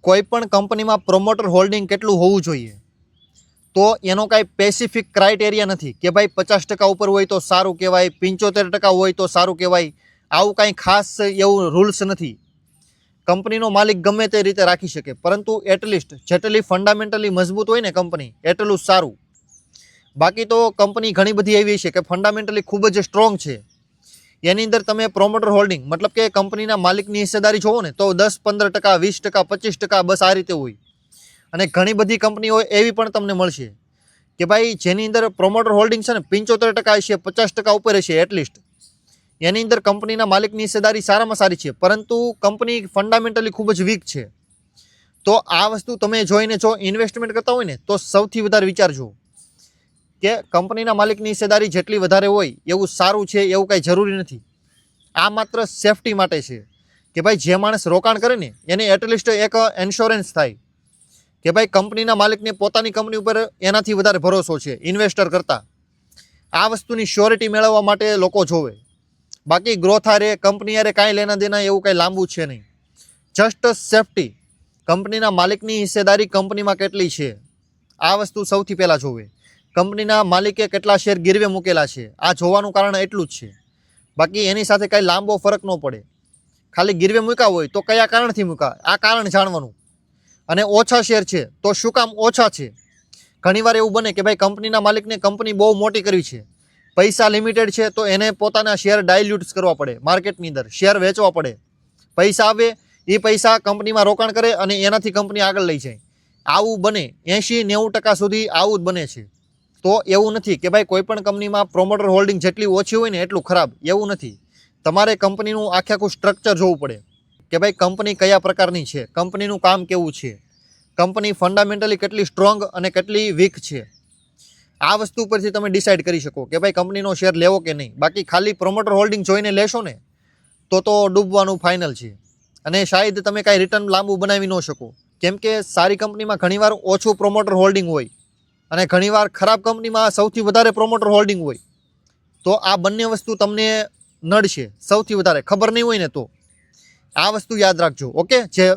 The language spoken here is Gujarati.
કોઈ પણ કંપનીમાં પ્રોમોટર હોલ્ડિંગ કેટલું હોવું જોઈએ તો એનો કાંઈ સ્પેસિફિક ક્રાઇટેરિયા નથી કે ભાઈ 50% ઉપર હોય તો સારું કહેવાય, 75% હોય તો સારું કહેવાય. આવું કાંઈ ખાસ એવું રૂલ્સ નથી. કંપનીનો માલિક ગમે તે રીતે રાખી શકે, પરંતુ એટલીસ્ટ જેટલી ફંડામેન્ટલી મજબૂત હોય ને કંપની એટલું જ સારું. બાકી તો કંપની ઘણી બધી એવી છે કે ફંડામેન્ટલી ખૂબ જ સ્ટ્રોંગ છે, એની અંદર તમે પ્રોમોટર હોલ્ડિંગ મતલબ કે કંપનીના માલિકની હિસ્સેદારી જોવો ને તો 10-15%, 20%, 25% બસ આ રીતે હોય. અને ઘણી બધી કંપનીઓ એવી પણ તમને મળશે કે ભાઈ જેની અંદર પ્રોમોટર હોલ્ડિંગ છે ને 75% હશે, 50% ઉપર હશે એટલીસ્ટ. એની અંદર કંપનીના માલિકની હિસ્સેદારી સારામાં સારી છે, પરંતુ કંપની ફંડામેન્ટલી ખૂબ જ વીક છે. તો આ વસ્તુ તમે જોઈને જો ઇન્વેસ્ટમેન્ટ કરતા હોય ને તો સૌથી વધારે વિચારજો કે કંપનીના માલિકની હિસ્સેદારી જેટલી વધારે હોય એવું સારું છે, એવું કાંઈ જરૂરી નથી. આ માત્ર સેફટી માટે છે કે ભાઈ જે માણસ રોકાણ કરે ને એને એટલીસ્ટ એક ઇન્સ્યોરન્સ થાય કે ભાઈ કંપનીના માલિકને પોતાની કંપની ઉપર એનાથી વધારે ભરોસો છે ઇન્વેસ્ટર કરતાં. આ વસ્તુની શ્યોરિટી મેળવવા માટે લોકો જોવે. બાકી ગ્રોથ હારે કંપની હારે કાંઈ લેના દેના એવું કાંઈ લાંબુ છે નહીં. જસ્ટ સેફટી, કંપનીના માલિકની હિસ્સેદારી કંપનીમાં કેટલી છે આ વસ્તુ સૌથી પહેલાં જોવે. કંપનીના માલિકે કેટલા શેર ગીરવે મૂકેલા છે આ જોવાનું કારણ એટલું જ છે. બાકી એની સાથે કાંઈ લાંબો ફરક ન પડે. ખાલી ગીરવે મૂક્યા હોય તો કયા કારણથી મૂક્યા આ કારણ જાણવાનું. અને ઓછા શેર છે તો શું કામ ઓછા છે. ઘણીવાર એવું બને કે ભાઈ કંપનીના માલિકને કંપની બહુ મોટી કરવી છે, પૈસા લિમિટેડ છે તો એને પોતાના શેર ડાયલ્યુટ કરવા પડે, માર્કેટની અંદર શેર વેચવા પડે. પૈસા આવે એ પૈસા કંપનીમાં રોકાણ કરે અને એનાથી કંપની આગળ લઈ જાય. આવું બને 80-90% સુધી આવું જ બને છે. તો એવું નથી કે ભાઈ કોઈ પણ કંપનીમાં પ્રોમોટર હોલ્ડિંગ જેટલી ઓછી હોય ને એટલું ખરાબ, એવું નથી. તમારે કંપનીનું આખું સ્ટ્રક્ચર જોવું પડે કે ભાઈ કંપની કયા પ્રકારની છે, કંપનીનું કામ કેવું છે, કંપની ફંડામેન્ટલી કેટલી સ્ટ્રોંગ અને કેટલી વીક છે. આ વસ્તુ પરથી તમે ડિસાઇડ કરી શકો કે ભાઈ કંપનીનો શેર લેવો કે નહીં. બાકી ખાલી પ્રોમોટર હોલ્ડિંગ જોઈને લેશો ને તો ડૂબવાનું ફાઇનલ છે. અને શાયદ તમે કાંઈ રિટર્ન લાંબુ બનાવી ન શકો, કેમ કે સારી કંપનીમાં ઘણીવાર ઓછું પ્રોમોટર હોલ્ડિંગ હોય અને ઘણીવાર ખરાબ કંપનીમાં સૌથી વધારે પ્રોમોટર હોલ્ડિંગ હોય. તો આ બંને વસ્તુ તમને નડશે સૌથી વધારે, ખબર નહીં હોય ને તો. આ વસ્તુ યાદ રાખજો. ઓકે, જે